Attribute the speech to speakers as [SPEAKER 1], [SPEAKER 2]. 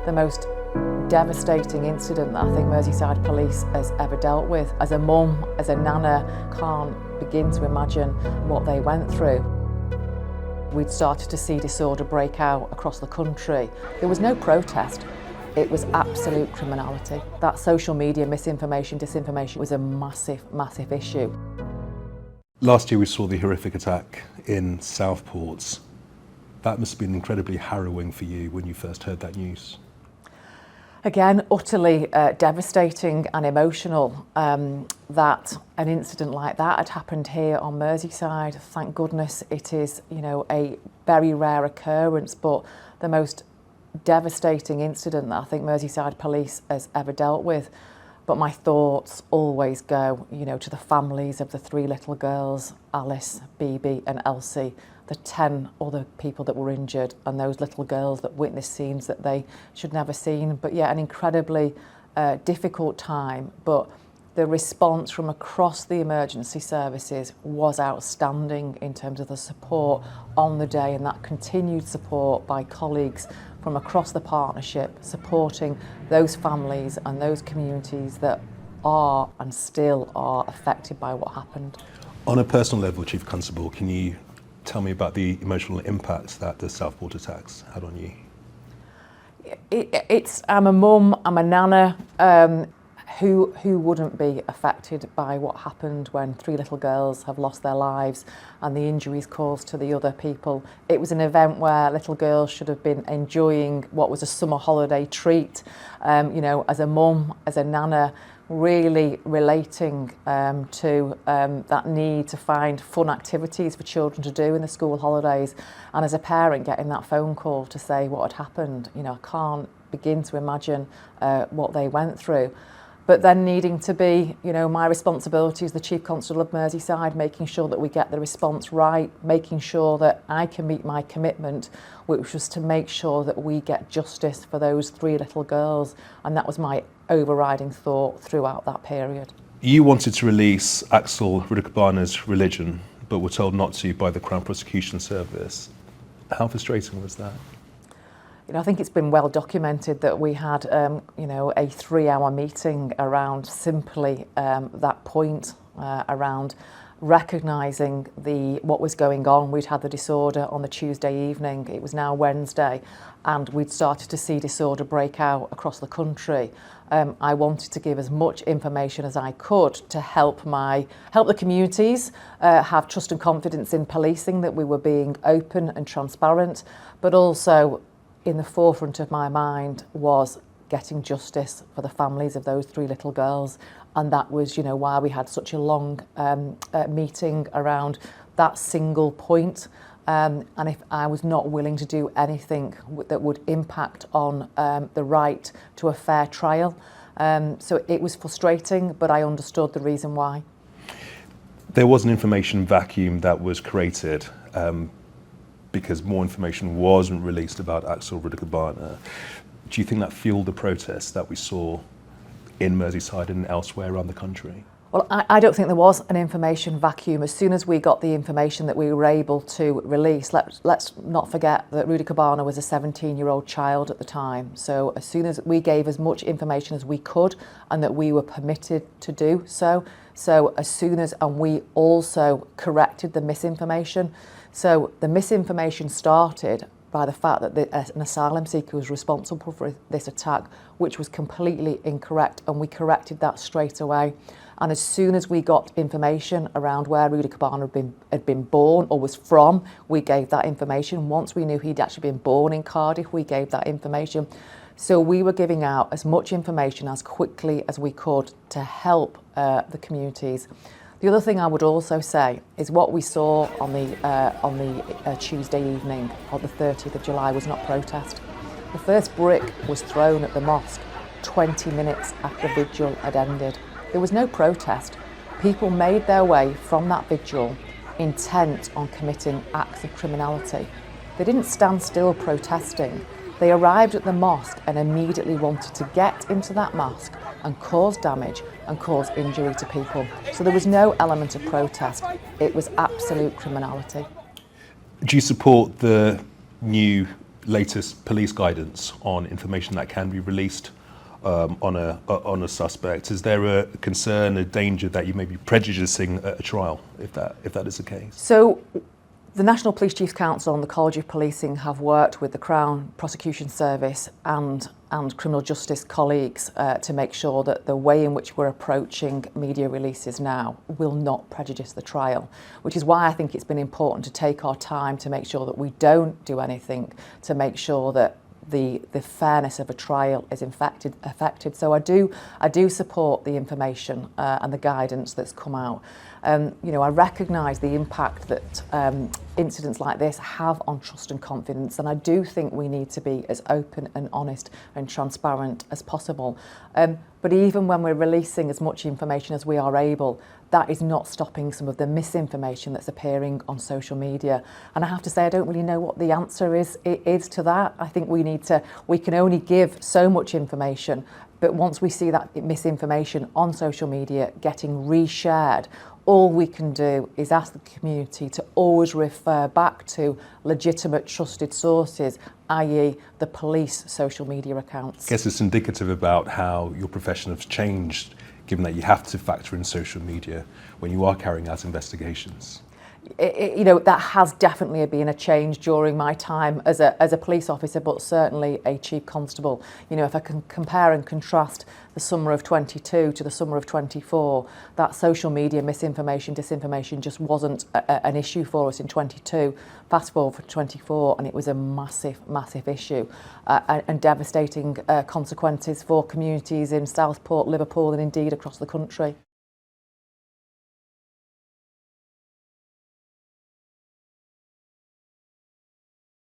[SPEAKER 1] the most devastating incident that I think Merseyside Police has ever dealt with. As a mum, as a nana, can't begin to imagine what they went through. We'd started to see disorder break out across the country. There was no protest. It was absolute criminality. That social media misinformation, disinformation was a massive, massive issue.
[SPEAKER 2] Last year we saw the horrific attack in Southport. That must have been incredibly harrowing for you when you first heard that news.
[SPEAKER 1] Again, utterly devastating and emotional that an incident like that had happened here on Merseyside. Thank goodness it is, a very rare occurrence, but the most devastating incident that I think Merseyside Police has ever dealt with. But my thoughts always go, to the families of the 3 little girls, Alice, Bibi and Elsie, the 10 other people that were injured, and those little girls that witnessed scenes that they should never seen. But yeah, an incredibly difficult time, but the response from across the emergency services was outstanding in terms of the support on the day, and that continued support by colleagues from across the partnership, supporting those families and those communities that are and still are affected by what happened.
[SPEAKER 2] On a personal level, Chief Constable, can you tell me about the emotional impact that the Southport attacks had on you?
[SPEAKER 1] I'm a mum, I'm a nana. Who wouldn't be affected by what happened when 3 little girls have lost their lives and the injuries caused to the other people? It was an event where little girls should have been enjoying what was a summer holiday treat. As a mum, as a nana, really relating to that need to find fun activities for children to do in the school holidays, and as a parent getting that phone call to say what had happened. I can't begin to imagine what they went through. But then needing to be, my responsibility as the Chief Constable of Merseyside, making sure that we get the response right, making sure that I can meet my commitment, which was to make sure that we get justice for those 3 little girls. And that was my overriding thought throughout that period.
[SPEAKER 2] You wanted to release Axel Rudikabana's Religion, but were told not to by the Crown Prosecution Service. How frustrating was that?
[SPEAKER 1] I think it's been well documented that we had, a 3-hour meeting around simply that point, around recognising what was going on. We'd had the disorder on the Tuesday evening. It was now Wednesday, and we'd started to see disorder break out across the country. I wanted to give as much information as I could to help the communities have trust and confidence in policing, that we were being open and transparent, but also in the forefront of my mind was getting justice for the families of those 3 little girls. And that was, why we had such a long meeting around that single point. And if I was not willing to do anything that would impact on the right to a fair trial. So it was frustrating, but I understood the reason why.
[SPEAKER 2] There was an information vacuum that was created because more information wasn't released about Axel Rudikabana. Do you think that fueled the protests that we saw in Merseyside and elsewhere around the country?
[SPEAKER 1] Well, I don't think there was an information vacuum. As soon as we got the information that we were able to release, let's not forget that Rudikabana was a 17-year-old child at the time. So as soon as we gave as much information as we could, and that we were permitted to do so, and we also corrected the misinformation. So the misinformation started by the fact that an asylum seeker was responsible for this attack, which was completely incorrect, and we corrected that straight away. And as soon as we got information around where Rudikabana had been born or was from, we gave that information. Once we knew he'd actually been born in Cardiff, we gave that information. So we were giving out as much information as quickly as we could to help the communities. The other thing I would also say is what we saw on the Tuesday evening on the 30th of July was not protest. The first brick was thrown at the mosque 20 minutes after the vigil had ended. There was no protest. People made their way from that vigil intent on committing acts of criminality. They didn't stand still protesting. They arrived at the mosque and immediately wanted to get into that mosque and cause damage and cause injury to people. So there was no element of protest. It was absolute criminality.
[SPEAKER 2] Do you support the new latest police guidance on information that can be released on a suspect? Is there a concern, a danger that you may be prejudicing a trial if that is the case?
[SPEAKER 1] So the National Police Chiefs Council and the College of Policing have worked with the Crown Prosecution Service and criminal justice colleagues to make sure that the way in which we're approaching media releases now will not prejudice the trial, which is why I think it's been important to take our time to make sure that we don't do anything to make sure that the fairness of a trial is affected. So I do support the information and the guidance that's come out. I recognise the impact that incidents like this have on trust and confidence, and I do think we need to be as open and honest and transparent as possible. But even when we're releasing as much information as we are able, that is not stopping some of the misinformation that's appearing on social media. And I have to say, I don't really know what the answer is to that. I think we can only give so much information, but once we see that misinformation on social media getting reshared, all we can do is ask the community to always refer back to legitimate, trusted sources, i.e. the police social media accounts.
[SPEAKER 2] I guess it's indicative about how your profession has changed, given that you have to factor in social media when you are carrying out investigations.
[SPEAKER 1] That has definitely been a change during my time as a police officer, but certainly a chief constable. If I can compare and contrast the summer of 22 to the summer of 24, that social media misinformation, disinformation just wasn't an issue for us in 22. Fast forward for 24, and it was a massive, massive issue and devastating consequences for communities in Southport, Liverpool, and indeed across the country.